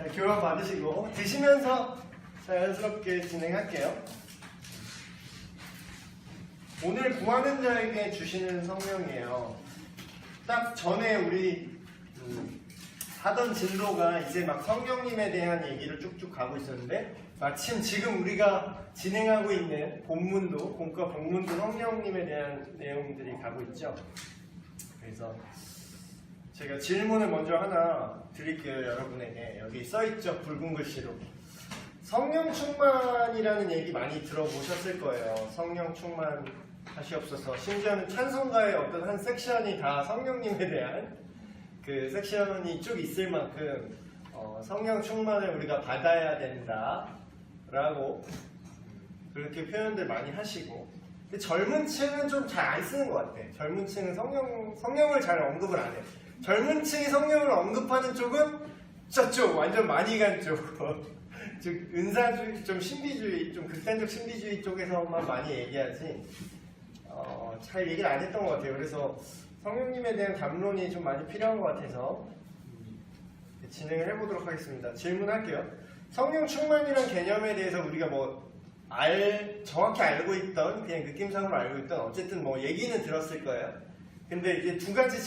자, 교환 받으시고 드시면서 자연스럽게 진행할게요. 오늘 구하는 자에게 주시는 성령이에요. 딱 전에 우리 하던 진로가 이제 막 성령님에 대한 얘기를 쭉쭉 가고 있었는데 마침 지금 우리가 진행하고 있는 본문도 본과 본문도 성령님에 대한 내용들이 가고 있죠. 그래서 제가 질문을 먼저 하나 드릴게요. 여러분에게 여기 써있죠. 붉은 글씨로 성령 충만이라는 얘기 많이 들어보셨을 거예요. 성령 충만하시옵소서. 심지어는 찬송가의 어떤 한 섹션이 다 성령님에 대한 그 섹션이 쭉 있을 만큼 성령 충만을 우리가 받아야 된다라고 그렇게 표현들 많이 하시고, 근데 젊은 층은 좀 잘 안 쓰는 것 같아. 젊은 층은 성령을 잘 언급을 안 해. 젊은 층이 성령을 언급하는 쪽은 저쪽 완전 많이 간 쪽, 즉 은사주의, 좀 신비주의, 좀 극단적 신비주의 쪽에서만 많이 얘기하지 잘 얘기를 안 했던 것 같아요. 그래서 성령님에 대한 담론이 좀 많이 필요한 것 같아서 진행을 해보도록 하겠습니다. 질문할게요. 성령 충만이란 개념에 대해서 우리가 정확히 알고 있던, 그냥 느낌상으로 알고 있던, 어쨌든 얘기는 들었을 거예요. 근데 이제 두 가지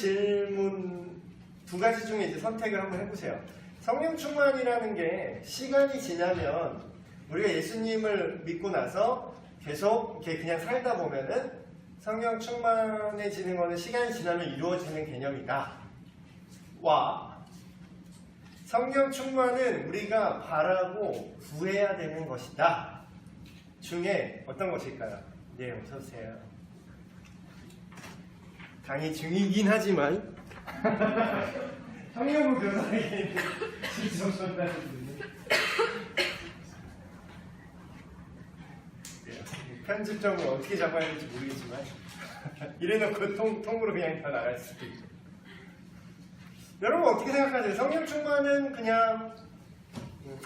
중에 이제 선택을 한번 해보세요. 성령 충만이라는 게 시간이 지나면 우리가 예수님을 믿고 나서 계속 이렇게 그냥 살다 보면은 성령 충만해지는 것은 시간이 지나면 이루어지는 개념이다. 와, 성령 충만은 우리가 바라고 구해야 되는 것이다. 중에 어떤 것일까요? 네, 어서오세요. 강의 중이긴 하지만 성령부 교사에게 직접 전달해 주는 편집점을 어떻게 잡아야 될지 모르겠지만 이래놓고 통으로 그냥 다 나갈 수도 있고. 여러분 어떻게 생각하세요? 성령 충만은 그냥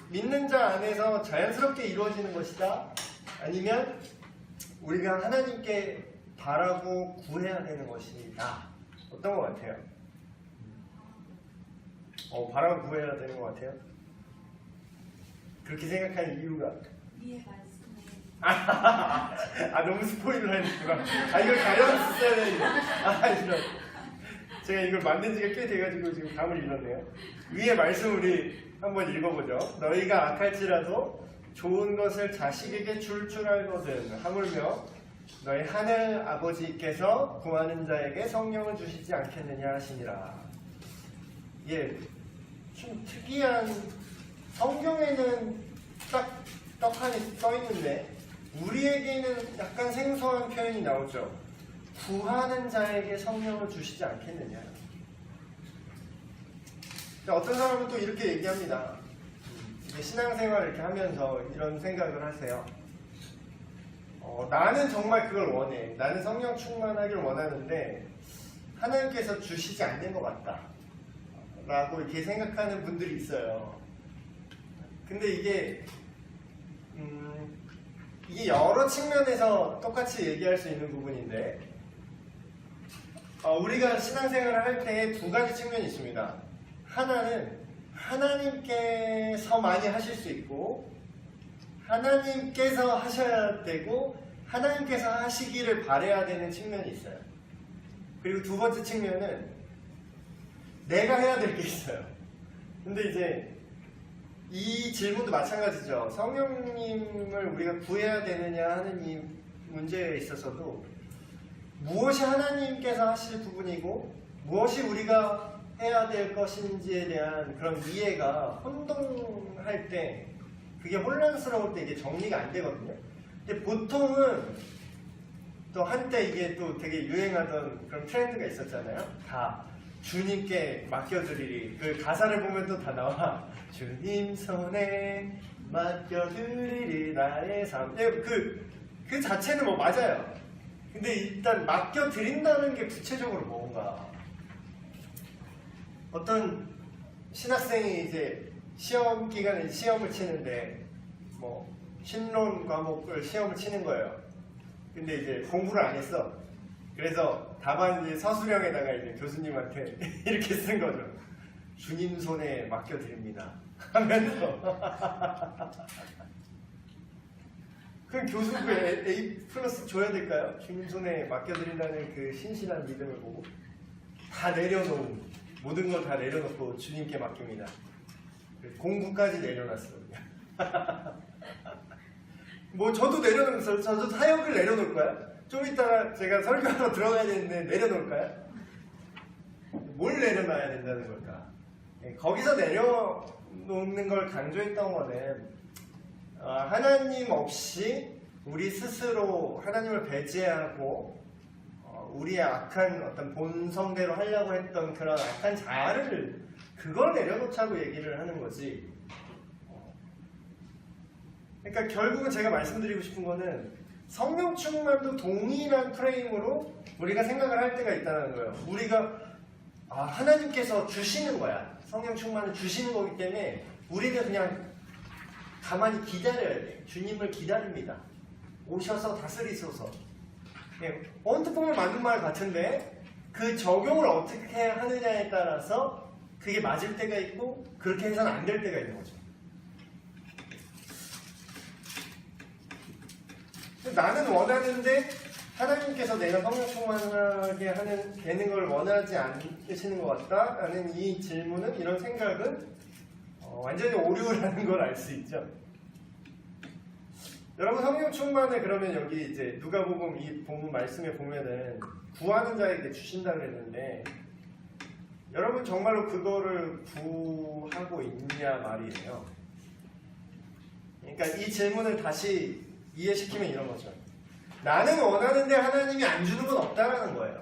믿는 자 안에서 자연스럽게 이루어지는 것이다? 아니면 우리가 하나님께 바라고 구해야 되는 것이다? 어떤 것 같아요? 바라고 구해야 되는 것 같아요? 그렇게 생각하는 이유가? 위에 말씀에 너무 스포일러 했구나. 이걸 가려놨어야 되는데. 이런. 제가 이걸 만든 지가 꽤 돼가지고 지금 감을 잃었네요. 위에 말씀 우리 한번 읽어보죠. 너희가 악할지라도 좋은 것을 자식에게 줄 알거든. 하물며 너희 하늘 아버지께서 구하는 자에게 성령을 주시지 않겠느냐 하시니라. 예, 좀 특이한, 성경에는 딱 떡하니 써있는데 우리에게는 약간 생소한 표현이 나오죠. 구하는 자에게 성령을 주시지 않겠느냐. 어떤 사람은 또 이렇게 얘기합니다. 신앙생활을 이렇게 하면서 이런 생각을 하세요. 나는 정말 그걸 원해. 나는 성령 충만하길 원하는데 하나님께서 주시지 않는 것 같다 라고 이렇게 생각하는 분들이 있어요. 근데 이게 여러 측면에서 똑같이 얘기할 수 있는 부분인데 우리가 신앙생활을 할 때 두 가지 측면이 있습니다. 하나는 하나님께서 많이 하실 수 있고 하나님께서 하셔야 되고 하나님께서 하시기를 바라야 되는 측면이 있어요. 그리고 두 번째 측면은 내가 해야 될 게 있어요. 근데 이제 이 질문도 마찬가지죠. 성령님을 우리가 구해야 되느냐 하는 이 문제에 있어서도 무엇이 하나님께서 하실 부분이고 무엇이 우리가 해야 될 것인지에 대한 그런 이해가 혼동할 때, 그게 혼란스러울 때 이게 정리가 안 되거든요. 근데 보통은 또 한때 이게 또 되게 유행하던 그런 트렌드가 있었잖아요. 다 주님께 맡겨드리리. 그 가사를 보면 또 다 나와. 주님 손에 맡겨드리리 나의 삶. 그 자체는 맞아요. 근데 일단 맡겨드린다는 게 구체적으로 뭔가. 어떤 신학생이 이제 시험 기간에 시험을 치는데 신론 과목을 시험을 치는 거예요. 근데 이제 공부를 안 했어. 그래서 답안 이제 서술형에다가 이제 교수님한테 이렇게 쓴 거죠. 주님 손에 맡겨드립니다. 하면서 그럼 교수부 A 플러스 줘야 될까요? 주님 손에 맡겨드린다는 그 신실한 믿음을 보고 다 내려놓은 모든 걸 다 내려놓고 주님께 맡깁니다. 공부까지 내려놨어요. 뭐 저도 내려놓으면서 저도 사역을 내려놓을 거야. 좀 이따가 제가 설교하러 들어가야 되는데 내려놓을까요? 뭘 내려놔야 된다는 걸까? 거기서 내려놓는 걸 강조했던 거는 하나님 없이 우리 스스로 하나님을 배제하고 우리의 악한 어떤 본성대로 하려고 했던 그런 악한 자아를 그걸 내려놓자고 얘기를 하는 거지. 그러니까 결국은 제가 말씀드리고 싶은 거는 성령 충만도 동일한 프레임으로 우리가 생각을 할 때가 있다는 거예요. 우리가 하나님께서 주시는 거야. 성령 충만을 주시는 거기 때문에 우리는 그냥 가만히 기다려야 돼. 주님을 기다립니다. 오셔서 다스리소서. 언뜻 보면 맞는 말 같은데 그 적용을 어떻게 하느냐에 따라서 그게 맞을 때가 있고 그렇게 해서는 안 될 때가 있는 거죠. 나는 원하는데 하나님께서 내가 성령 충만하게 되는 걸 원하지 않으시는 것 같다 라는 이 질문은, 이런 생각은 완전히 오류라는 걸 알 수 있죠. 여러분, 성령 충만을 그러면 여기 이제 누가복음 이 본문 말씀에 보면은 구하는 자에게 주신다 그랬는데, 여러분 정말로 그거를 구하고 있냐 말이에요. 그러니까 이 질문을 다시 이해시키면 이런 거죠. 나는 원하는데 하나님이 안 주는 건 없다라는 거예요.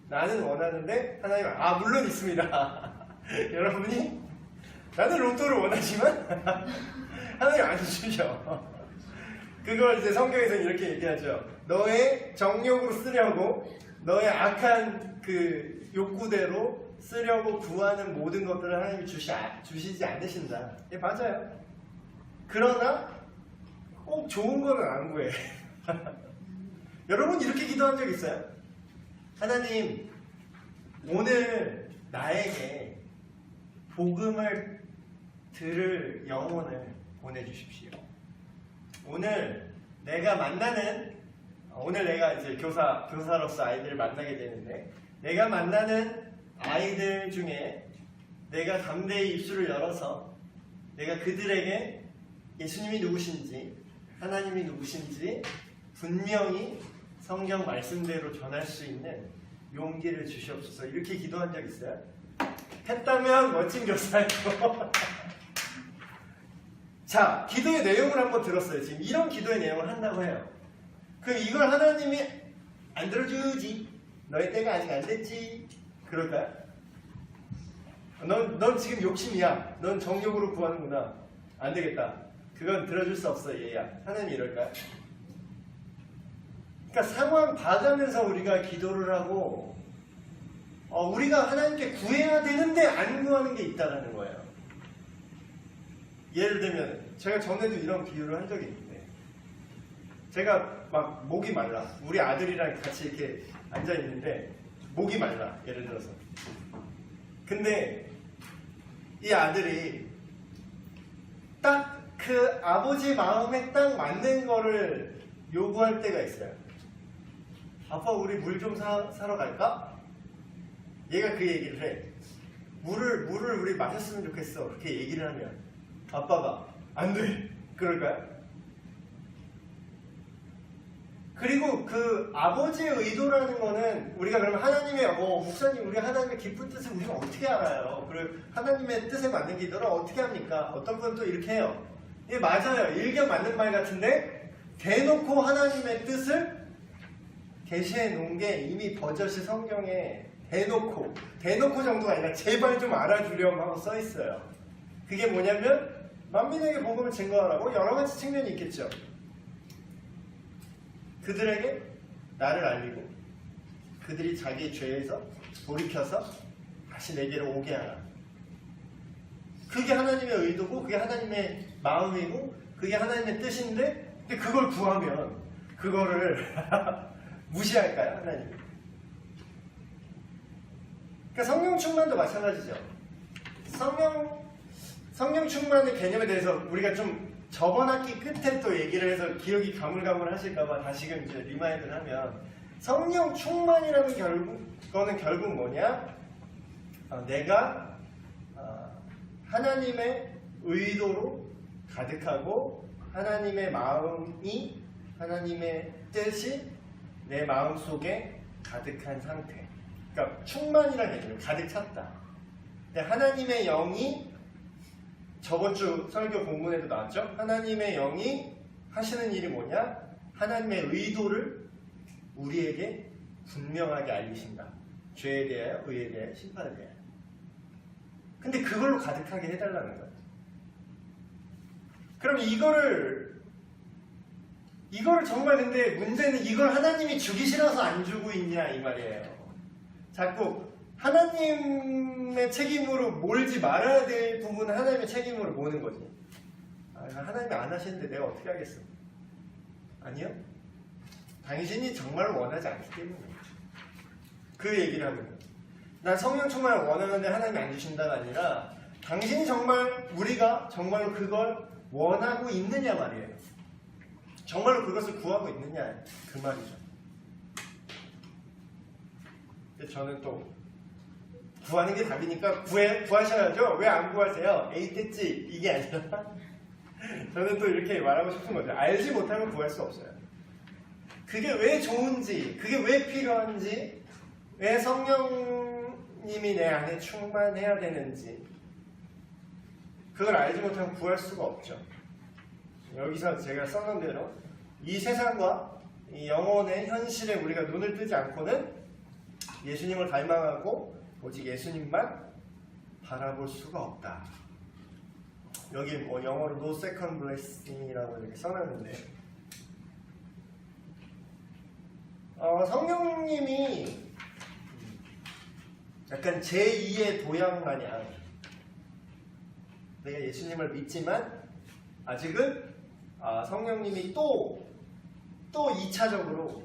나는 원하는데 하나님, 물론 있습니다. 여러분이 나는 로또를 원하지만 하나님 안 주셔. 그걸 이제 성경에서는 이렇게 얘기하죠. 너의 정욕으로 쓰려고, 너의 악한 그 욕구대로 쓰려고 구하는 모든 것들을 하나님이 주시지 않으신다. 예, 맞아요. 그러나 꼭 좋은 거는 안 구해. 여러분 이렇게 기도한 적 있어요? 하나님, 오늘 나에게 복음을 들을 영혼을 보내주십시오. 오늘 내가 이제 교사로서 아이들을 만나게 되는데, 내가 만나는 아이들 중에 내가 담대히 입술을 열어서 내가 그들에게 예수님이 누구신지, 하나님이 누구신지 분명히 성경 말씀대로 전할 수 있는 용기를 주시옵소서. 이렇게 기도한 적 있어요? 했다면 멋진 교사예요. 자, 기도의 내용을 한번 들었어요. 지금 이런 기도의 내용을 한다고 해요. 이걸 하나님이 안 들어주지, 너의 때가 아직 안 됐지, 그럴까요? 넌 지금 욕심이야, 넌 정욕으로 구하는구나, 안 되겠다, 그건 들어줄 수 없어 얘야, 하나님이 이럴까요? 그러니까 상황 봐가면서 우리가 기도를 하고 우리가 하나님께 구해야 되는데 안 구하는 게 있다는 거예요. 예를 들면 제가 전에도 이런 비유를 한 적이 있는데, 제가 막 목이 말라, 우리 아들이랑 같이 이렇게 앉아 있는데 목이 말라, 예를 들어서. 근데 이 아들이 딱 그 아버지 마음에 딱 맞는 거를 요구할 때가 있어요. 아빠, 우리 물 좀 사러 갈까? 얘가 그 얘기를 해. 물을 우리 마셨으면 좋겠어. 그렇게 얘기를 하면 아빠가 안 돼, 그럴까요? 그리고 그 아버지의 의도라는 거는, 우리가 그러면 하나님의 목사님, 우리 하나님의 깊은 뜻을 우리가 어떻게 알아요? 그리고 하나님의 뜻에 맞는 기도를 어떻게 합니까? 어떤 분은 또 이렇게 해요. 예, 맞아요. 일견 맞는 말 같은데 대놓고 하나님의 뜻을 계시해 놓은 게 이미 버젓이 성경에 대놓고 정도가 아니라 제발 좀 알아주렴 하고 써 있어요. 그게 뭐냐면 만민에게 복음을 증거하라고, 여러 가지 측면이 있겠죠. 그들에게 나를 알리고 그들이 자기 죄에서 돌이켜서 다시 내게로 오게 하라. 그게 하나님의 의도고 그게 하나님의 마음이고 그게 하나님의 뜻인데, 근데 그걸 구하면 그거를 무시할까요, 하나님? 그러니까 성령 충만도 마찬가지죠. 성령 충만의 개념에 대해서 우리가 좀 저번 학기 끝에 또 얘기를 해서 기억이 가물가물하실까봐 다시금 이제 리마인드를 하면 성령 충만이라는 거는 결국 뭐냐? 내가 하나님의 의도로 가득하고 하나님의 마음이 하나님의 뜻이 내 마음 속에 가득한 상태. 그러니까 충만이라는 얘기는 가득 찼다. 근데 하나님의 영이 저번 주 설교 본문에도 나왔죠? 하나님의 영이 하시는 일이 뭐냐? 하나님의 의도를 우리에게 분명하게 알리신다. 죄에 대하여, 의에 대하여, 심판에 대하여. 근데 그걸로 가득하게 해달라는 거예요. 그럼 이거를 정말 근데 문제는 이걸 하나님이 주기 싫어서 안 주고 있냐 이 말이에요. 자꾸 하나님의 책임으로 몰지 말아야 될 부분은 하나님의 책임으로 모는 거지. 하나님이 안 하시는데 내가 어떻게 하겠어? 아니요. 당신이 정말 원하지 않기 때문에 그 얘기를 하는 거예요. 난 성령 충만을 원하는데 하나님이 안 주신다가 아니라 당신이 정말 우리가 정말로 그걸 원하고 있느냐 말이에요. 정말로 그것을 구하고 있느냐 그 말이죠. 근데 저는 또 구하는 게 답이니까 구하셔야죠. 왜 안 구하세요? 에이 됐지 이게 아니라 저는 또 이렇게 말하고 싶은 거죠. 알지 못하면 구할 수 없어요. 그게 왜 좋은지, 그게 왜 필요한지, 왜 성령님이 내 안에 충만해야 되는지 그걸 알지 못하면 구할 수가 없죠. 여기서 제가 써놓은 대로 이 세상과 이 영혼의 현실에 우리가 눈을 뜨지 않고는 예수님을 갈망하고 오직 예수님만 바라볼 수가 없다. 여기 뭐 영어로 no second blessing이라고 이렇게 써놨는데 성령님이 약간 제2의 도양 마냥 내가 예수님을 믿지만 아직은 성령님이 또 2차적으로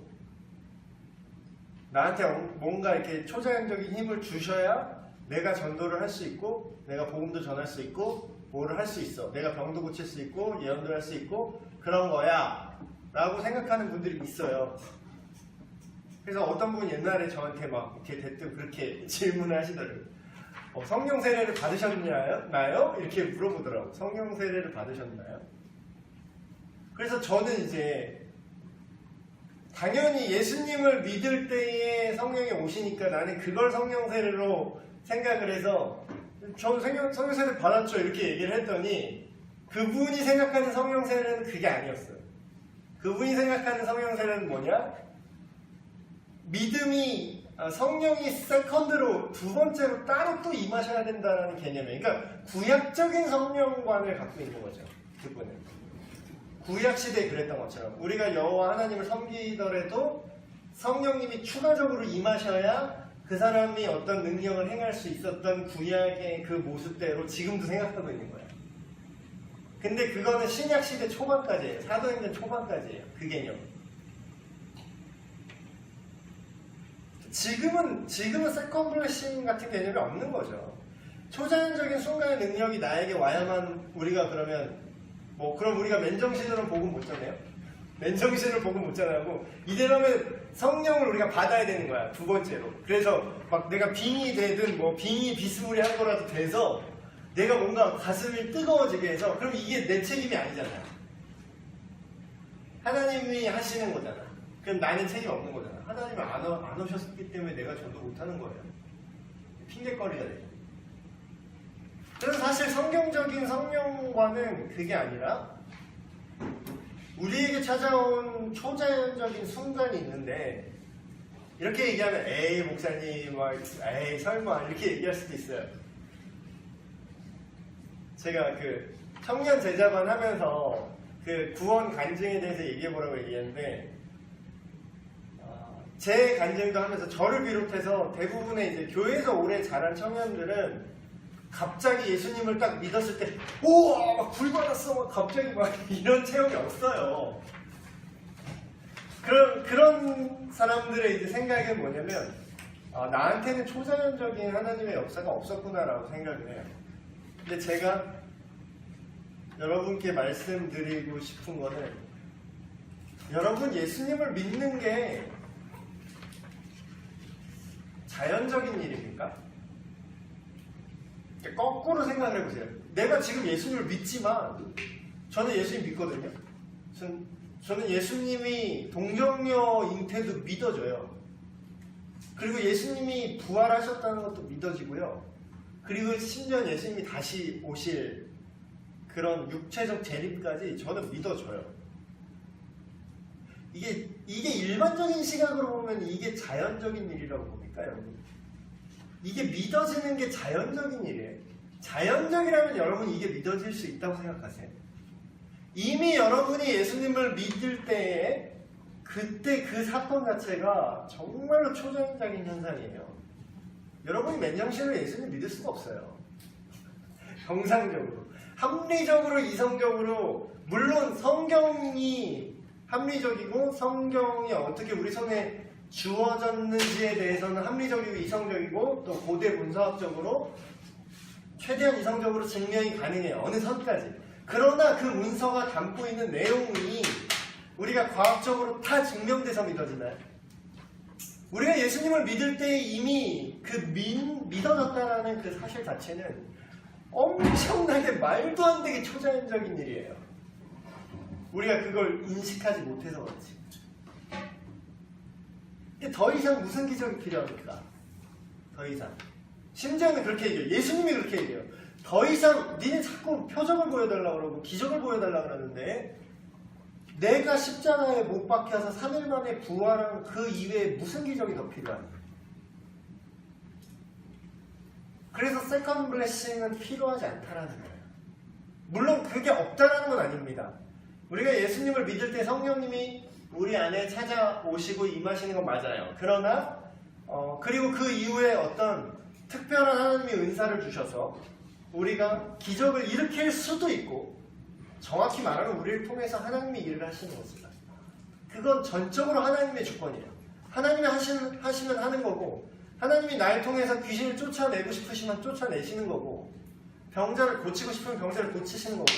나한테 뭔가 이렇게 초자연적인 힘을 주셔야 내가 전도를 할 수 있고 내가 복음도 전할 수 있고 뭐를 할 수 있어. 내가 병도 고칠 수 있고 예언도 할 수 있고 그런 거야 라고 생각하는 분들이 있어요. 그래서 어떤 분이 옛날에 저한테 막 이렇게 대뜸 그렇게 질문을 하시더라고요. 성령 세례를 받으셨나요? 이렇게 물어보더라고요. 성령 세례를 받으셨나요? 그래서 저는 이제 당연히 예수님을 믿을 때에 성령이 오시니까 나는 그걸 성령 세례로 생각을 해서 저 성령 세례 받았죠 이렇게 얘기를 했더니 그분이 생각하는 성령 세례는 그게 아니었어요. 그분이 생각하는 성령 세례는 뭐냐? 믿음이 성령이 세컨드로 두 번째로 따로 또 임하셔야 된다는 개념이에요. 그러니까 구약적인 성령관을 갖고 있는 거죠. 그분은 구약 시대에 그랬던 것처럼 우리가 여호와 하나님을 섬기더라도 성령님이 추가적으로 임하셔야 그 사람이 어떤 능력을 행할 수 있었던 구약의 그 모습대로 지금도 생각하고 있는 거예요. 근데 그거는 신약 시대 초반까지예요. 사도행전 초반까지예요. 그 개념. 지금은 세컨 블레싱 같은 개념이 없는 거죠. 초자연적인 순간의 능력이 나에게 와야만 우리가 그러면 그럼 우리가 맨정신으로 복음 못 전해요? 맨정신으로 복음 못 전하고 이대로면 성령을 우리가 받아야 되는 거야. 두 번째로. 그래서 막 내가 빙이 되든 빙이 비스무리한 거라도 돼서 내가 뭔가 가슴이 뜨거워지게 해서 그럼 이게 내 책임이 아니잖아요. 하나님이 하시는 거잖아. 그럼 나는 책임 없는 거잖아. 하나님이 안 오셨기 때문에 내가 전도 못하는 거예요. 핑계거리가 되죠. 그래서 사실 성경적인 성령과는 그게 아니라 우리에게 찾아온 초자연적인 순간이 있는데 이렇게 얘기하면 에이 목사님 에이 설마 이렇게 얘기할 수도 있어요. 제가 그 청년 제자반 하면서 그 구원 간증에 대해서 얘기해보라고 얘기했는데 제 간증도 하면서 저를 비롯해서 대부분의 이제 교회에서 오래 자란 청년들은 갑자기 예수님을 딱 믿었을 때 우와 막 불받았어 막 갑자기 막 이런 체험이 없어요. 그런 사람들의 이제 생각은 뭐냐면 나한테는 초자연적인 하나님의 역사가 없었구나라고 생각을 해요. 근데 제가 여러분께 말씀드리고 싶은 거는 여러분 예수님을 믿는 게 자연적인 일입니까? 거꾸로 생각을 해보세요. 내가 지금 예수님을 믿지만 저는 예수님 믿거든요. 저는 예수님이 동정녀 잉태도 믿어져요. 그리고 예수님이 부활하셨다는 것도 믿어지고요. 그리고 심지어 예수님이 다시 오실 그런 육체적 재림까지 저는 믿어져요. 이게 일반적인 시각으로 보면 이게 자연적인 일이라고 봅니까, 여러분? 이게 믿어지는 게 자연적인 일이에요. 자연적이라면 여러분 이게 믿어질 수 있다고 생각하세요? 이미 여러분이 예수님을 믿을 때에 그때 그 사건 자체가 정말로 초자연적인 현상이에요. 여러분이 맨정신으로 예수님 믿을 수가 없어요. 정상적으로. 합리적으로, 이성적으로, 물론 성경이 합리적이고 성경이 어떻게 우리 손에 주어졌는지에 대해서는 합리적이고 이성적이고 또 고대 문서학적으로 최대한 이성적으로 증명이 가능해요. 어느 선까지. 그러나 그 문서가 담고 있는 내용이 우리가 과학적으로 다 증명돼서 믿어지나요? 우리가 예수님을 믿을 때 이미 믿어졌다는 그 사실 자체는 엄청나게 말도 안 되게 초자연적인 일이에요. 우리가 그걸 인식하지 못해서 그렇지. 더 이상 무슨 기적이 필요합니까? 더 이상. 심지어는 그렇게 얘기해요. 예수님이 그렇게 얘기해요. 더 이상 니네 자꾸 표적을 보여달라고 그러고 기적을 보여달라고 그러는데 내가 십자가에 못 박혀서 3일 만에 부활한 그 이외에 무슨 기적이 더 필요합니까? 그래서 세컨드 블레싱은 필요하지 않다라는 거예요. 물론 그게 없다라는 건 아닙니다. 우리가 예수님을 믿을 때 성령님이 우리 안에 찾아오시고 임하시는 건 맞아요. 그러나 그리고 그 이후에 어떤 특별한 하나님의 은사를 주셔서 우리가 기적을 일으킬 수도 있고 정확히 말하면 우리를 통해서 하나님이 일을 하시는 것입니다. 그건 전적으로 하나님의 주권이에요. 하나님이 하시면 하는 거고 하나님이 날 통해서 귀신을 쫓아내고 싶으시면 쫓아내시는 거고 병자를 고치고 싶으면 병자를 고치시는 거고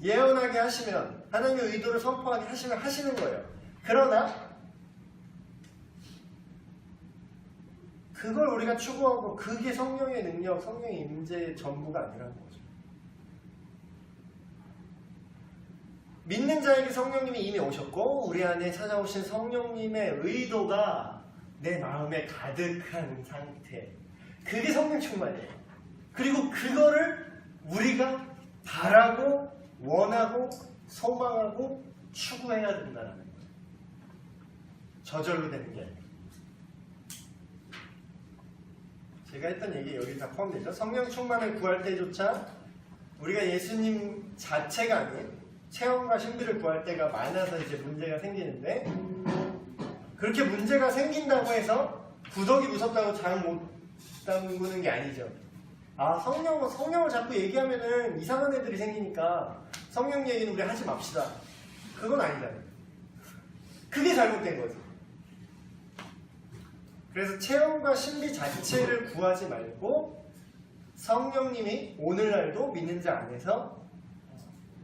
예언하게 하시면 하나님의 의도를 선포하게 하시면 하시는 거예요. 그러나 그걸 우리가 추구하고 그게 성령의 능력, 성령의 임재의 전부가 아니라는 거죠. 믿는 자에게 성령님이 이미 오셨고 우리 안에 찾아오신 성령님의 의도가 내 마음에 가득한 상태. 그게 성령 충만이에요. 그리고 그거를 우리가 바라고 원하고 소망하고 추구해야 된다는 거예요. 저절로 되는 게 아니에요. 제가 했던 얘기 여기 다 포함되죠. 성령 충만을 구할 때조차 우리가 예수님 자체가 아닌 체험과 신비를 구할 때가 많아서 이제 문제가 생기는데 그렇게 문제가 생긴다고 해서 구덕이 무섭다고 장 못 담그는 게 아니죠. 아 성령을 자꾸 얘기하면은 이상한 애들이 생기니까 성령 얘기는 우리 하지 맙시다. 그건 아니잖아요. 그게 잘못된 거지. 그래서 체험과 신비 자체를 구하지 말고 성령님이 오늘날도 믿는 자 안에서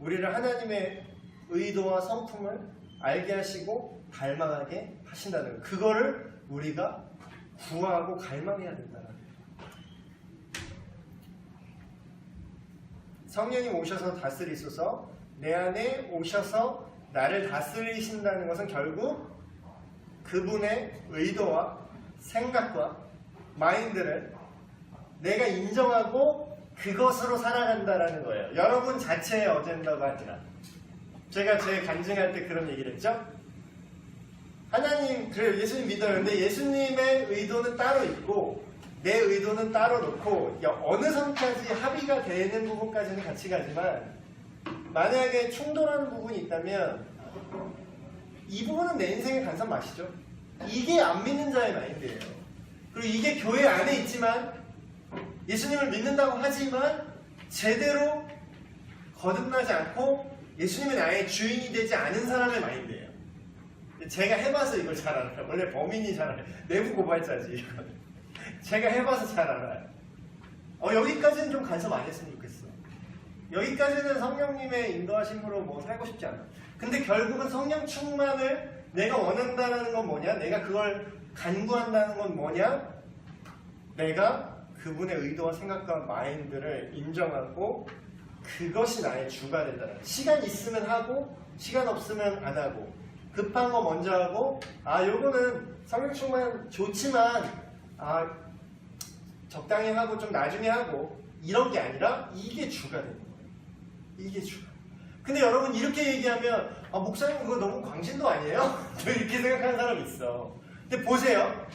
우리를 하나님의 의도와 성품을 알게 하시고 닮아가게 하신다는 거예요. 그거를 우리가 구하고 갈망해야 된다는 거예요. 성령님 오셔서 다스리소서 내 안에 오셔서 나를 다스리신다는 것은 결국 그분의 의도와 생각과 마인드를 내가 인정하고 그것으로 살아간다라는 거예요. 여러분 자체의 어젠더가 아니라. 제가 제 간증할 때 그런 얘기를 했죠. 하나님, 그래요. 예수님 믿어요. 근데 예수님의 의도는 따로 있고 내 의도는 따로 놓고 어느 선까지 합의가 되는 부분까지는 같이 가지만 만약에 충돌하는 부분이 있다면 이 부분은 내 인생의 간섭 마시죠. 이게 안 믿는 자의 마인드예요. 그리고 이게 교회 안에 있지만 예수님을 믿는다고 하지만 제대로 거듭나지 않고 예수님의 나의 주인이 되지 않은 사람의 마인드예요. 제가 해봐서 이걸 잘 알아요. 원래 범인이 잘 알아요. 내부 고발자지. 제가 해봐서 잘 알아요. 여기까지는 좀 간섭 안 했으면 좋겠어. 여기까지는 성령님의 인도하심으로 뭐 살고 싶지 않아. 근데 결국은 성령 충만을 내가 원한다는 건 뭐냐? 내가 그걸 간구한다는 건 뭐냐? 내가 그분의 의도와 생각과 마인드를 인정하고 그것이 나의 주가 된다는. 시간 있으면 하고 시간 없으면 안 하고 급한 거 먼저 하고 요거는 성령 충만 좋지만 적당히 하고 좀 나중에 하고 이런 게 아니라 이게 주가 되는 거예요. 이게 주가. 근데 여러분 이렇게 얘기하면 목사님 그거 너무 광신도 아니에요? 이렇게 생각하는 사람이 있어. 근데 보세요.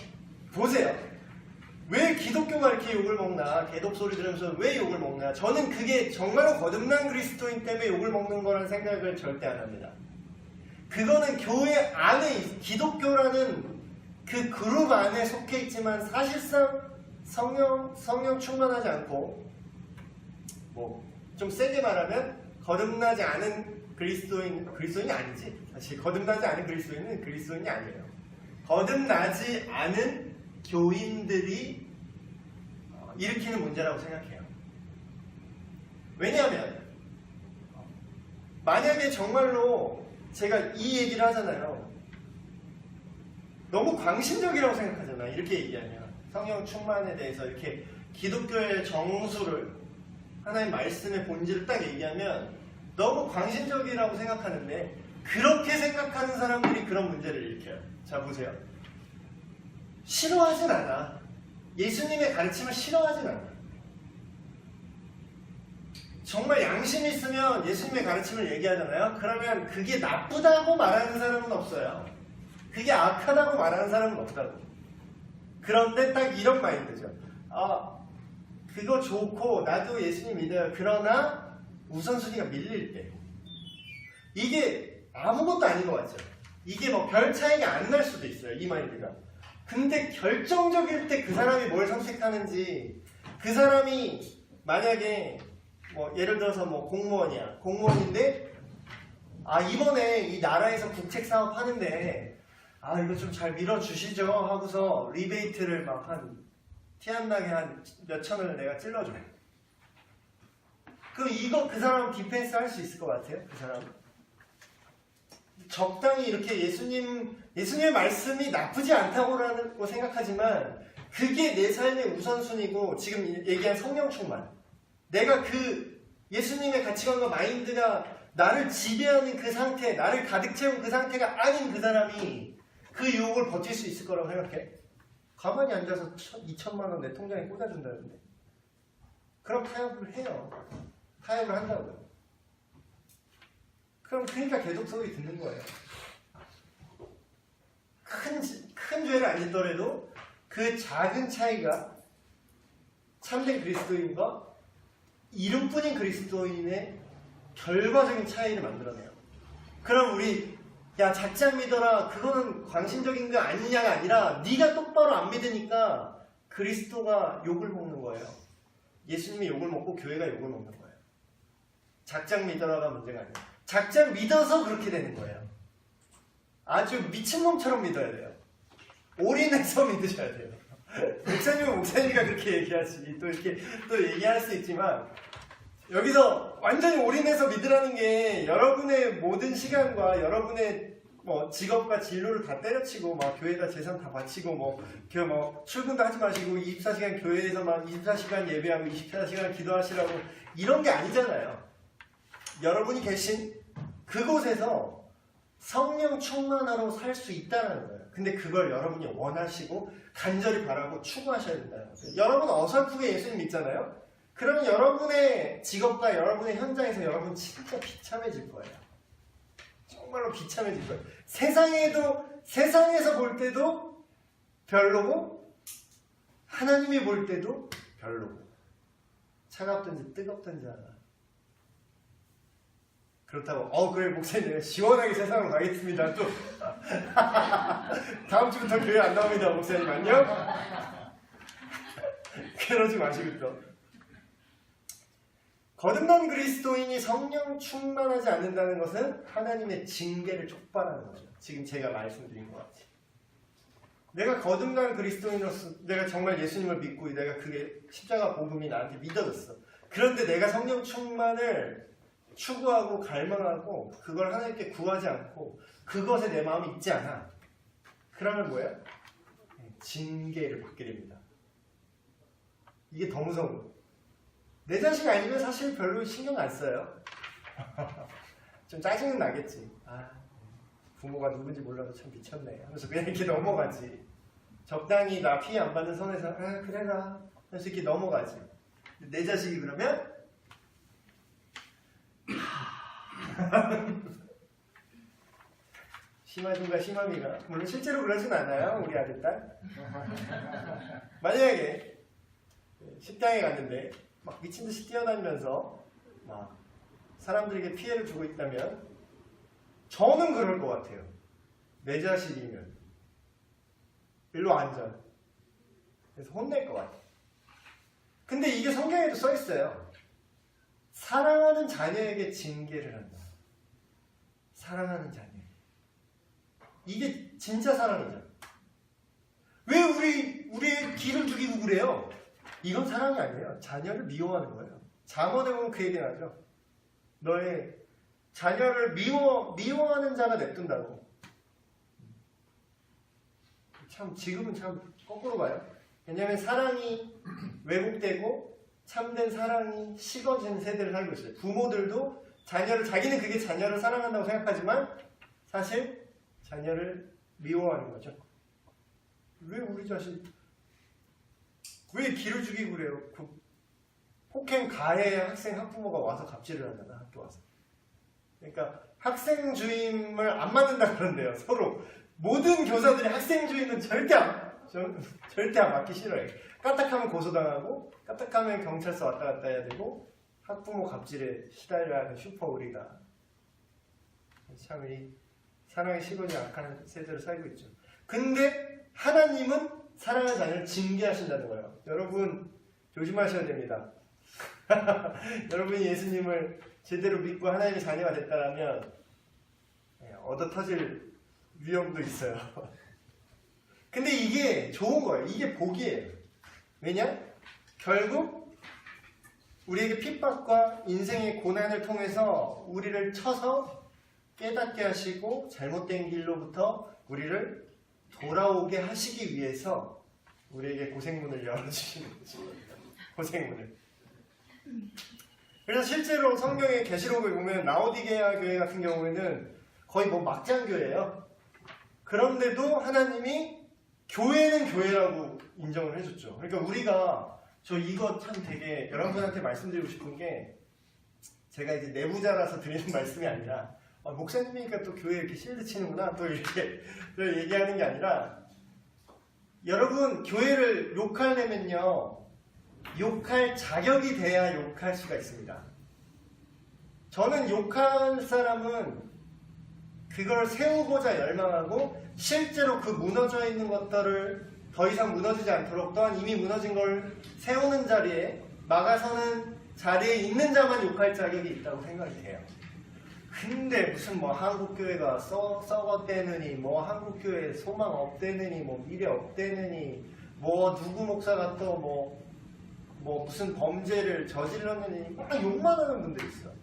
왜 기독교가 이렇게 욕을 먹나? 개독 소리 들으면서 왜 욕을 먹나? 저는 그게 정말로 거듭난 그리스도인 때문에 욕을 먹는 거라는 생각을 절대 안 합니다. 그거는 교회 안에 기독교라는 그 그룹 안에 속해 있지만 사실상 성령 충만하지 않고 뭐 좀 세게 말하면 거듭나지 않은 그리스도인이 아니지. 사실 거듭나지 않은 그리스도인은 그리스도인이 아니에요. 거듭나지 않은 교인들이 일으키는 문제라고 생각해요. 왜냐하면 만약에 정말로 제가 이 얘기를 하잖아요. 너무 광신적이라고 생각하잖아요. 이렇게 얘기하면 성령 충만에 대해서 이렇게 기독교의 정수를 하나의 말씀의 본질을 딱 얘기하면 너무 광신적이라고 생각하는데 그렇게 생각하는 사람들이 그런 문제를 일으켜요. 자 보세요. 싫어하진 않아. 예수님의 가르침을 싫어하진 않아. 정말 양심 있으면 예수님의 가르침을 얘기하잖아요. 그러면 그게 나쁘다고 말하는 사람은 없어요. 그게 악하다고 말하는 사람은 없다고. 그런데 딱 이런 마인드죠. 그거 좋고 나도 예수님 믿어요. 그러나 우선순위가 밀릴 때 이게 아무것도 아닌 것 같죠. 이게 뭐 별 차이가 안 날 수도 있어요. 이 마인드가. 근데 결정적일 때 그 사람이 뭘 선택하는지 그 사람이 만약에 뭐 예를 들어서 뭐 공무원인데 이번에 이 나라에서 국책 사업 하는데 이거 좀 잘 밀어주시죠 하고서 리베이트를 막 티 안 나게 한 몇천을 내가 찔러줘요. 그럼 이거 그 사람 디펜스 할 수 있을 것 같아요? 그 사람 적당히 이렇게 예수님의 말씀이 나쁘지 않다고 생각하지만 그게 내 삶의 우선순위고 지금 얘기한 성령 충만 내가 그 예수님의 가치관과 마인드가 나를 지배하는 그 상태 나를 가득 채운 그 상태가 아닌 그 사람이 그 유혹을 버틸 수 있을 거라고 생각해? 가만히 앉아서 2천만 원 내 통장에 꽂아준다는데 그럼 타협을 해요. 타협을 한다고요. 그러니까 계속 소리 듣는 거예요. 큰 죄를 안 짓더라도 그 작은 차이가 참된 그리스도인과 이름뿐인 그리스도인의 결과적인 차이를 만들어내요. 그럼 우리 작작 믿어라 그거는 광신적인 거 아니냐가 아니라 네가 똑바로 안 믿으니까 그리스도가 욕을 먹는 거예요. 예수님이 욕을 먹고 교회가 욕을 먹는 거예요. 작작 믿어라가 문제가 아니에요. 작작 믿어서 그렇게 되는 거예요. 아주 미친놈처럼 믿어야 돼요. 올인해서 믿으셔야 돼요. 목사님은 목사님이가 그렇게 얘기하지 또 이렇게 또 얘기할 수 있지만 여기서 완전히 올인해서 믿으라는 게 여러분의 모든 시간과 여러분의 직업과 진로를 다 때려치고 교회에다 재산 다 바치고 출근도 하지 마시고 24시간 교회에서만 24시간 예배하고 24시간 기도하시라고 이런 게 아니잖아요. 여러분이 계신 그곳에서 성령 충만하로 살 수 있다는 거예요. 근데 그걸 여러분이 원하시고 간절히 바라고 추구하셔야 된다는 거죠. 여러분 어설프게 예수님 믿잖아요. 그러면 여러분의 직업과 여러분의 현장에서 여러분 진짜 비참해질 거예요. 정말로 비참해질 거예요. 세상에서 볼 때도 별로고 하나님이 볼 때도 별로고 차갑든지 뜨겁든지 하나. 그렇다고 그래 목사님 내가 시원하게 세상으로 가겠습니다. 또 다음 주부터 교회 안 나옵니다. 목사님 안녕? 그러지 마시고 또 거듭난 그리스도인이 성령 충만하지 않는다는 것은 하나님의 징계를 촉발하는 거죠. 지금 제가 말씀드린 것 같아요. 내가 거듭난 그리스도인으로서 내가 정말 예수님을 믿고 내가 그게 십자가 복음이 나한테 믿어졌어. 그런데 내가 성령 충만을 추구하고 갈망하고 그걸 하나님께 구하지 않고 그것에 내 마음이 있지 않아. 그러면 뭐예요? 징계를 받게 됩니다. 이게 더 무서운 거예요. 내 자식 아니면 사실 별로 신경 안 써요. 좀 짜증은 나겠지. 아, 부모가 누군지 몰라도 참 미쳤네 하면서 그냥 이렇게 넘어가지. 적당히 나 피해 안 받는 선에서 아 그래라 하면서 이렇게 넘어가지. 내 자식이 그러면 심하든가 심함이가 물론 실제로 그러진 않아요. 우리 아들 딸. 만약에 식당에 갔는데 막 미친듯이 뛰어다니면서 막 사람들에게 피해를 주고 있다면 저는 그럴 것 같아요. 내 자식이면 일로 앉아. 그래서 혼낼 것 같아요. 근데 이게 성경에도 써 있어요. 사랑하는 자녀에게 징계를 한다. 사랑하는 자녀. 이게 진짜 사랑이죠. 왜 우리의 기를 죽이고 그래요? 이건 사랑이 아니에요. 자녀를 미워하는 거예요. 잠언에 보면 그 얘기 나죠. 너의 자녀를 미워하는 자가 냅둔다고. 참 지금은 참 거꾸로 봐요. 왜냐하면 사랑이 왜곡되고 참된 사랑이 식어진 세대를 살고 있어요. 부모들도 자기는 그게 자녀를 사랑한다고 생각하지만 사실 자녀를 미워하는 거죠. 왜 우리 자식 왜 기를 죽이고 그래요? 그 폭행 가해 학생 학부모가 와서 갑질을 한다. 학교 와서. 그러니까 학생 주임을 안 맡는다 그런데요. 서로 모든 교사들이 학생 주임은 절대 안 맡기 싫어해요. 까딱하면 고소당하고 까딱하면 경찰서 왔다 갔다 해야 되고 학부모 갑질에 시달려야 하는 슈퍼 우리가 참 이 사랑의 식어진 악한 세대를 살고 있죠. 근데 하나님은 사랑하는 자녀를 징계하신다는 거예요. 여러분 조심하셔야 됩니다. 여러분이 예수님을 제대로 믿고 하나님의 자녀가 됐다면 얻어터질 위험도 있어요. 근데 이게 좋은 거예요. 이게 복이에요. 왜냐? 결국 우리에게 핍박과 인생의 고난을 통해서 우리를 쳐서 깨닫게 하시고 잘못된 길로부터 우리를 돌아오게 하시기 위해서 우리에게 고생문을 열어주시는 거죠. 고생문을. 그래서 실제로 성경의 계시록을 보면 라오디게아 교회 같은 경우에는 거의 뭐 막장 교회예요. 그런데도 하나님이 교회는 교회라고 인정을 해줬죠. 그러니까 우리가 저 이거 참 되게 여러분한테 말씀드리고 싶은 게 제가 이제 내부자라서 드리는 말씀이 아니라 목사님이니까 또 교회 이렇게 실드 치는구나 또 이렇게 얘기하는 게 아니라 여러분 교회를 욕하려면요 욕할 자격이 돼야 욕할 수가 있습니다. 저는 욕할 사람은 그걸 세우고자 열망하고 실제로 그 무너져 있는 것들을 더 이상 무너지지 않도록 또한 이미 무너진 걸 세우는 자리에 막아서는 자리에 있는 자만 욕할 자격이 있다고 생각이 돼요. 근데 무슨 뭐 한국교회가 썩었대느니 뭐 한국교회 소망 없대느니 뭐 미래 없대느니 뭐 누구 목사가 또 뭐 무슨 범죄를 저질렀느니 막 욕만 하는 분들이 있어요.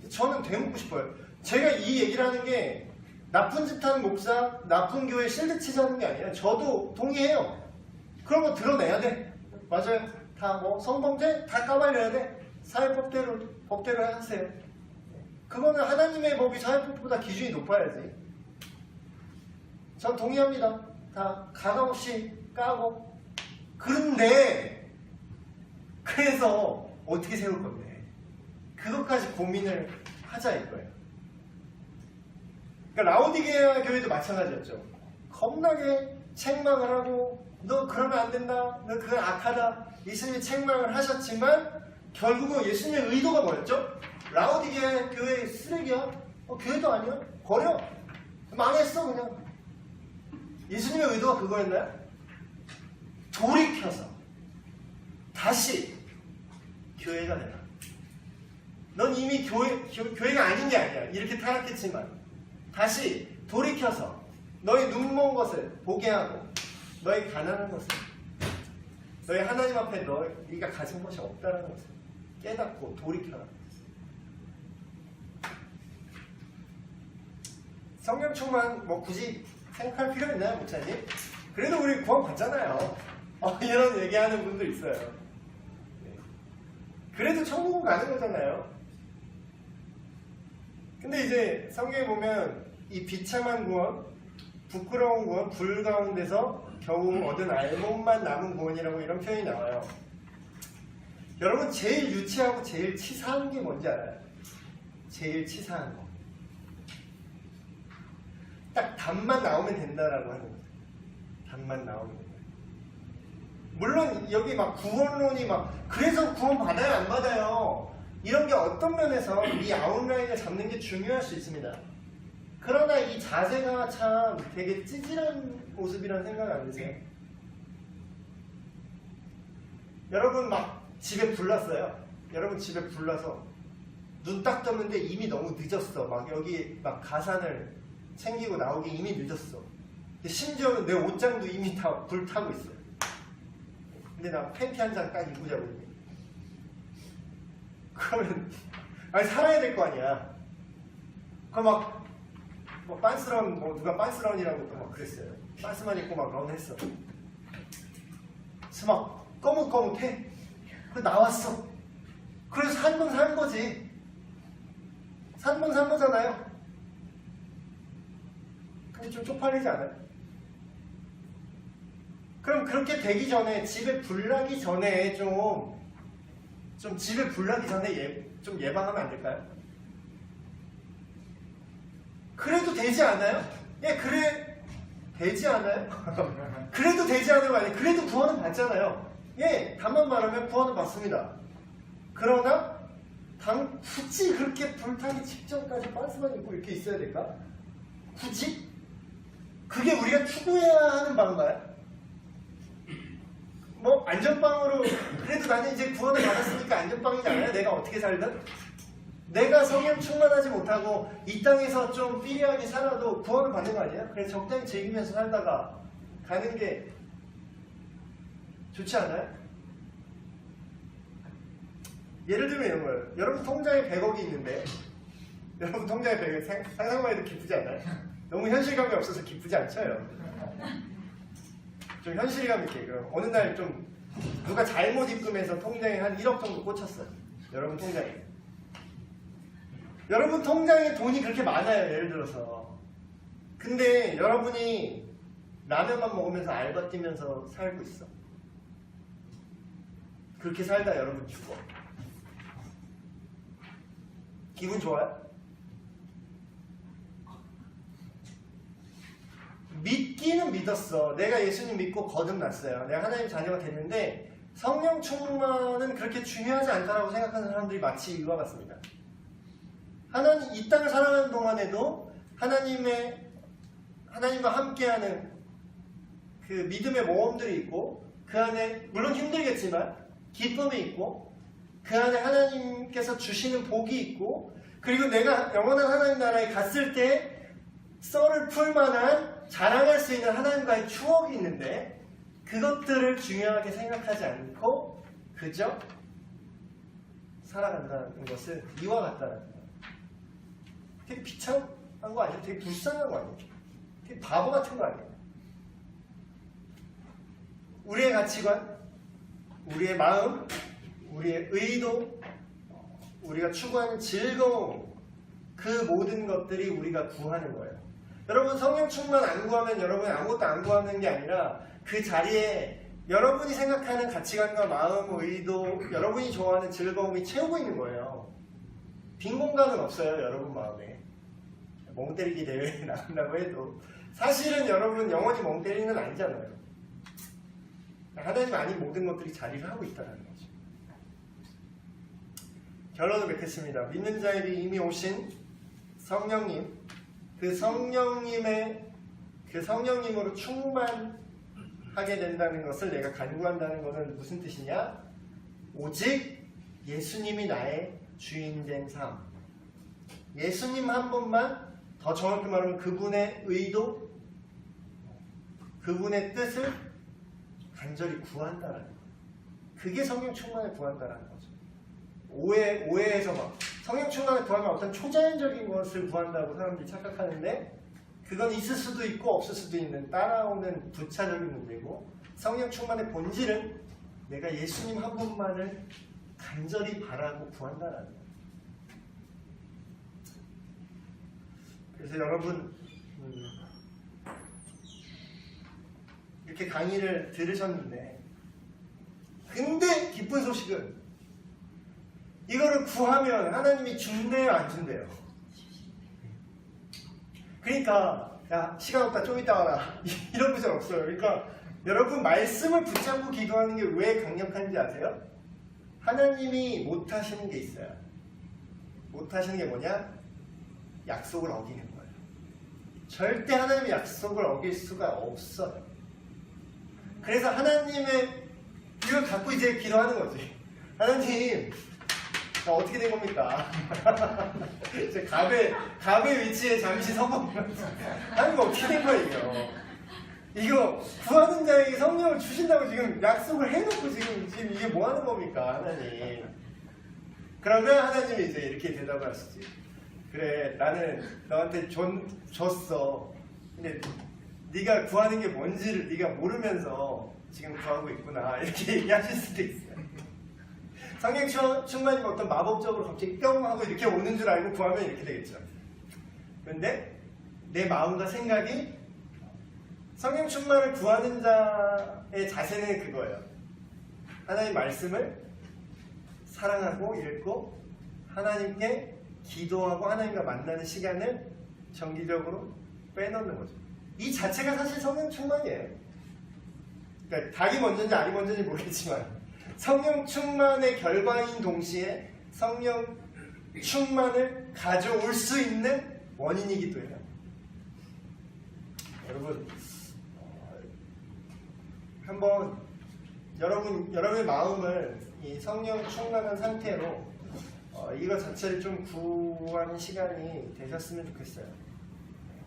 저는 되묻고 싶어요. 제가 이 얘기를 하는 게 나쁜 짓 하는 목사, 나쁜 교회 실드 치자는 게 아니에요. 저도 동의해요. 그런 거 드러내야 돼. 맞아요. 다 뭐 성범죄 다 까발려야 돼. 법대로 하세요. 그거는 하나님의 법이 사회법보다 기준이 높아야지. 전 동의합니다. 다 가감없이 까고. 그런데 그래서 어떻게 세울 건데 그것까지 고민을 하자 이거예요. 그러니까 라오디게아 교회도 마찬가지였죠. 겁나게 책망을 하고 너 그러면 안 된다. 너 그건 악하다. 예수님이 책망을 하셨지만 결국은 예수님의 의도가 뭐였죠? 라오디게아 교회 쓰레기야? 교회도 아니야? 버려. 망했어 그냥. 예수님의 의도가 그거였나요? 돌이켜서 다시 교회가 되라. 넌 이미 교회가 아닌 게 아니야. 이렇게 타락했지만 다시 돌이켜서 너의 눈먼 것을 보게 하고 너의 가난한 것을 너희 하나님 앞에 네가 가진 것이 없다는 것을 깨닫고 돌이켜라. 성령 충만 뭐 굳이 생각할 필요 있나요, 목사님? 그래도 우리 구원 받잖아요. 이런 얘기하는 분도 있어요. 네. 그래도 천국은 가는 거잖아요. 근데 이제 성경에 보면 이 비참한 구원, 부끄러운 구원, 불 가운데서 겨우 얻은 알몸만 남은 구원이라고 이런 표현이 나와요. 여러분 제일 유치하고 제일 치사한 게 뭔지 알아요? 제일 치사한 거. 딱 답만 나오면 된다라고 하는 거예요. 답만 나오면 된다. 물론 여기 막 구원론이 막 그래서 구원 받아요 안 받아요 이런 게 어떤 면에서 이 아웃라인을 잡는 게 중요할 수 있습니다. 그러나 이 자세가 참 되게 찌질한 모습이라는 생각 안 드세요? 여러분 막 집에 불났어요. 여러분 집에 불나서 눈 딱 떴는데 이미 너무 늦었어. 막 여기 막 가산을 챙기고 나오기 이미 늦었어. 심지어는 내 옷장도 이미 다 불타고 있어요. 근데 나 팬티 한 장 딱 입고 자고 있네. 그러면 아니 살아야 될 거 아니야. 그럼 뭐 빤스런 뭐 누가 빤스런이라고 또 막 그랬어요. 빤스만 입고 막 런했어. 그래서 막 꺼뭇꺼뭇해. 그래 나왔어. 그래서 산 건 산 거지. 산 건 산 거잖아요. 근데 좀 쪽팔리지 않아요? 그럼 그렇게 되기 전에 집에 불나기 전에 좀 집에 불나기 전에 좀 예방하면 안 될까요? 그래도 되지 않아요? 예, 그래 되지 않아요? 그래도 되지 않은 거 아니에요? 그래도 구원은 받잖아요. 예, 단만 말하면 구원은 받습니다. 그러나 굳이 그렇게 불타기 직전까지 빤스만 입고 이렇게 있어야 될까? 굳이? 그게 우리가 추구해야 하는 바인가요? 뭐 안전빵으로 그래도 나는 이제 구원을 받았으니까 안전빵이잖아요. 내가 어떻게 살든 내가 성령 충만하지 못하고 이 땅에서 좀 삐리하게 살아도 구원을 받는 거 아니에요? 그래서 적당히 즐기면서 살다가 가는 게 좋지 않아요? 예를 들면 이런 거예요. 여러분 통장에 100억이 있는데 여러분 통장에 100억 상상만 해도 기쁘지 않아요? 너무 현실감이 없어서 기쁘지 않죠? 좀 현실감 있게. 그럼 어느 날 좀 누가 잘못 입금해서 통장에 한 1억 정도 꽂혔어요. 여러분 통장에. 여러분 통장에 돈이 그렇게 많아요. 예를 들어서. 근데 여러분이 라면만 먹으면서 알바 뛰면서 살고 있어. 그렇게 살다 여러분 죽어. 기분 좋아요? 믿기는 믿었어. 내가 예수님 믿고 거듭났어요. 내가 하나님 자녀가 됐는데 성령 충만은 그렇게 중요하지 않다고 생각하는 사람들이 마치 이와 같습니다. 하나님 이 땅을 살아가는 동안에도 하나님과 함께하는 그 믿음의 모험들이 있고 그 안에 물론 힘들겠지만 기쁨이 있고 그 안에 하나님께서 주시는 복이 있고 그리고 내가 영원한 하나님 나라에 갔을 때 썰을 풀 만한 자랑할 수 있는 하나님과의 추억이 있는데 그것들을 중요하게 생각하지 않고 그저 살아간다는 것은 이와 같다는 거예요. 되게 비참한 거 아니에요? 되게 불쌍한 거 아니에요? 되게 바보 같은 거 아니에요? 우리의 가치관, 우리의 마음, 우리의 의도, 우리가 추구하는 즐거움 그 모든 것들이 우리가 구하는 거예요. 여러분 성령 충만 안 구하면 여러분이 아무것도 안 구하는 게 아니라 그 자리에 여러분이 생각하는 가치관과 마음, 의도, 여러분이 좋아하는 즐거움이 채우고 있는 거예요. 빈 공간은 없어요. 여러분 마음에. 멍 때리기 대회에 나간다고 해도 사실은 여러분 영원히 멍 때리는 아니잖아요. 하나님 아닌 모든 것들이 자리를 하고 있다는 거죠. 결론을 맺겠습니다. 믿는 자에게 이미 오신 성령님, 그 성령님으로 충만하게 된다는 것을 내가 간구한다는 것은 무슨 뜻이냐? 오직 예수님이 나의 주인 된 삶. 예수님 한 분만, 더 정확히 말하면 그분의 의도, 그분의 뜻을 간절히 구한다는 거예요. 그게 성령 충만에 구한다라는 거죠. 오해에서 막 성령 충만에 구하면 어떤 초자연적인 것을 구한다고 사람들이 착각하는데 그건 있을 수도 있고 없을 수도 있는 따라오는 부차적인 문제고 성령 충만의 본질은 내가 예수님 한 분만을 간절히 바라고 구한다라는 거예요. 그래서 여러분 이렇게 강의를 들으셨는데 근데 기쁜 소식은 이거를 구하면 하나님이 준대요 안 준대요? 그러니까 야 시간 없다 좀 이따 와라 이런 구절 없어요. 그러니까 여러분 말씀을 붙잡고 기도하는 게 왜 강력한지 아세요? 하나님이 못하시는 게 있어요. 못하시는 게 뭐냐? 약속을 어기는 거예요. 절대 하나님의 약속을 어길 수가 없어요. 그래서 하나님의 이걸 갖고 이제 기도하는 거지. 하나님 어떻게 된 겁니까? 이제 갑의 위치에 잠시 서보면서 하나님 어떻게 된 거예요? 이거 구하는 자에게 성령을 주신다고 지금 약속을 해놓고 지금 이게 뭐 하는 겁니까 하나님? 그러면 하나님이 이제 이렇게 대답을 하시지. 그래 나는 너한테 줬어. 근데 네가 구하는 게 뭔지를 네가 모르면서 지금 구하고 있구나 이렇게 얘기하실 수도 있어요. 성령 충만이 어떤 마법적으로 갑자기 뿅 하고 이렇게 오는 줄 알고 구하면 이렇게 되겠죠. 그런데 내 마음과 생각이 성령 충만을 구하는 자의 자세는 그거예요. 하나님 말씀을 사랑하고 읽고 하나님께 기도하고 하나님과 만나는 시간을 정기적으로 빼놓는 거죠. 이 자체가 사실 성령 충만이에요. 그러니까 닭이 먼저인지 알이 먼저인지 모르겠지만 성령 충만의 결과인 동시에 성령 충만을 가져올 수 있는 원인이기도 해요. 여러분 한번 여러분의 마음을 이 성령 충만한 상태로 이거 자체를 좀 구하는 시간이 되셨으면 좋겠어요.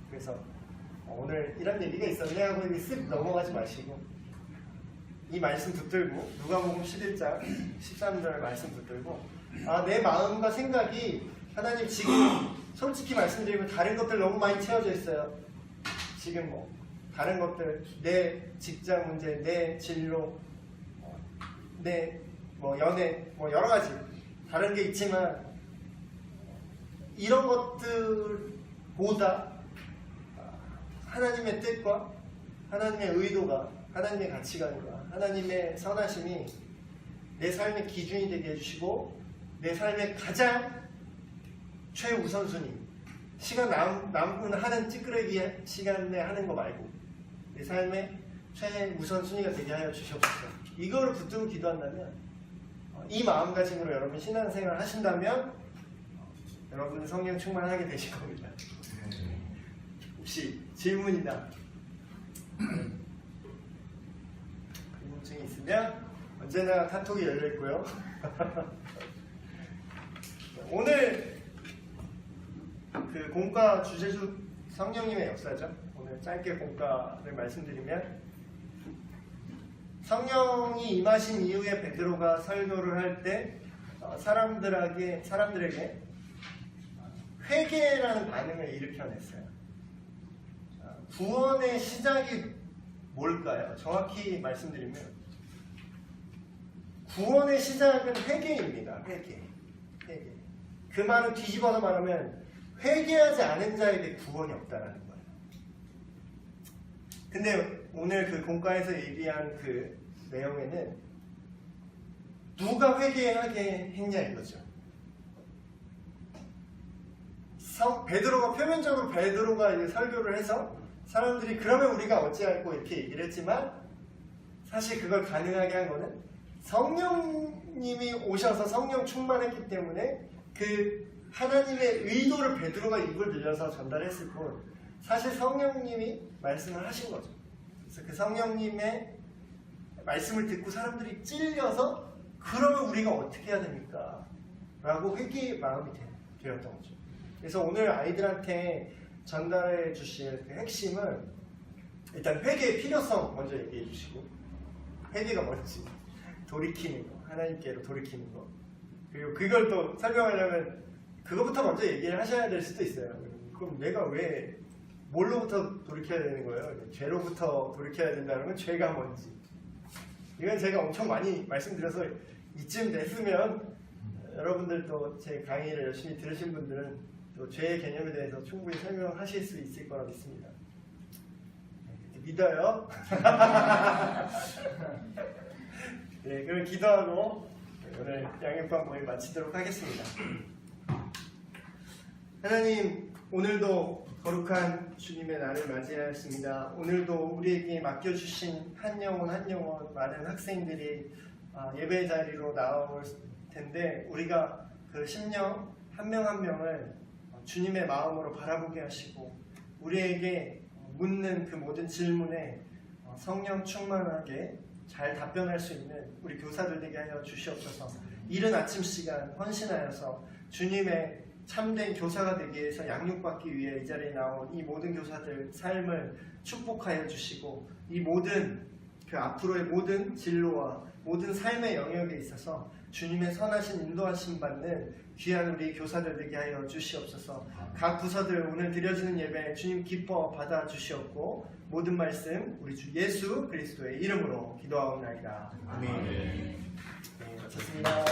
그래서 오늘 이런 얘기가 있었네 하고 쓱 넘어가지 마시고 이 말씀 붙들고 누가복음 11장 13절 말씀 붙들고 내 마음과 생각이 하나님 지금 솔직히 말씀드리면 다른 것들 너무 많이 채워져 있어요. 지금 뭐 다른 것들 내 직장 문제, 내 진로, 내 뭐 연애 뭐 여러 가지 다른 게 있지만 이런 것들보다 하나님의 뜻과 하나님의 의도가 하나님의 가치관과 하나님의 선하심이 내 삶의 기준이 되게 해주시고 내 삶의 가장 최우선순위 시간 남은 하는 찌끄레기 시간에 하는 거 말고 내 삶의 최우선순위가 되게 하여 주시옵소서. 이거를 붙들고 기도한다면 이 마음가짐으로 여러분 신앙생활을 하신다면 여러분은 성령 충만하게 되실 겁니다. 혹시 질문이나 궁금증이 있으면 언제나 카톡이 열려있고요. 오늘 그 공과 주제주 성령님의 역사죠. 오늘 짧게 공과를 말씀드리면 성령이 임하신 이후에 베드로가 설교를 할 때 사람들에게 회개라는 반응을 일으켜냈어요. 구원의 시작이 뭘까요? 정확히 말씀드리면 구원의 시작은 회개입니다. 회개. 그 말은 뒤집어서 말하면 회개하지 않은 자에게 구원이 없다라는 거예요. 근데 오늘 그 공과에서 얘기한 그 내용에는 누가 회개하게 했냐 이거죠. 베드로가 표면적으로 이제 설교를 해서 사람들이 그러면 우리가 어찌할꼬 이렇게 얘기를 했지만 사실 그걸 가능하게 한 거는 성령님이 오셔서 성령 충만했기 때문에 그 하나님의 의도를 베드로가 입을 늘려서 전달했을 뿐 사실 성령님이 말씀을 하신 거죠. 그래서 그 성령님의 말씀을 듣고 사람들이 찔려서 그러면 우리가 어떻게 해야 됩니까? 라고 회개의 마음이 되었던 거죠. 그래서 오늘 아이들한테 전달해 주실 그 핵심은 일단 회개의 필요성 먼저 얘기해 주시고 회개가 뭔지 돌이키는 거, 하나님께로 돌이키는 거. 그리고 그걸 또 설명하려면 그거부터 먼저 얘기를 하셔야 될 수도 있어요. 그럼 내가 왜 뭘로부터 돌이켜야 되는 거예요? 죄로부터 돌이켜야 된다는 건 죄가 뭔지. 이건 제가 엄청 많이 말씀드려서 이쯤 됐으면 여러분들도 제 강의를 열심히 들으신 분들은 또 죄의 개념에 대해서 충분히 설명하실 수 있을 거라 믿습니다. 믿어요. 네, 그럼 기도하고 오늘 양육반 모임 마치도록 하겠습니다. 하나님, 오늘도 거룩한 주님의 날을 맞이하였습니다. 오늘도 우리에게 맡겨주신 한 영혼 한 영혼 많은 학생들이 예배 자리로 나올 텐데 우리가 그 심령 한 명 한 명을 주님의 마음으로 바라보게 하시고 우리에게 묻는 그 모든 질문에 성령 충만하게 잘 답변할 수 있는 우리 교사들 되게 하여 주시옵소서. 이른 아침 시간 헌신하여서 주님의 참된 교사가 되기 위해서 양육받기 위해 이 자리에 나온 이 모든 교사들 삶을 축복하여 주시고 이 모든 그 앞으로의 모든 진로와 모든 삶의 영역에 있어서 주님의 선하신 인도하심 받는 귀한 우리 교사들 되게 하여 주시옵소서. 각 부서들 오늘 드려지는 예배 주님 기뻐 받아 주시옵고 모든 말씀 우리 주 예수 그리스도의 이름으로 기도하옵나이다. 아멘. 네, 마쳤습니다.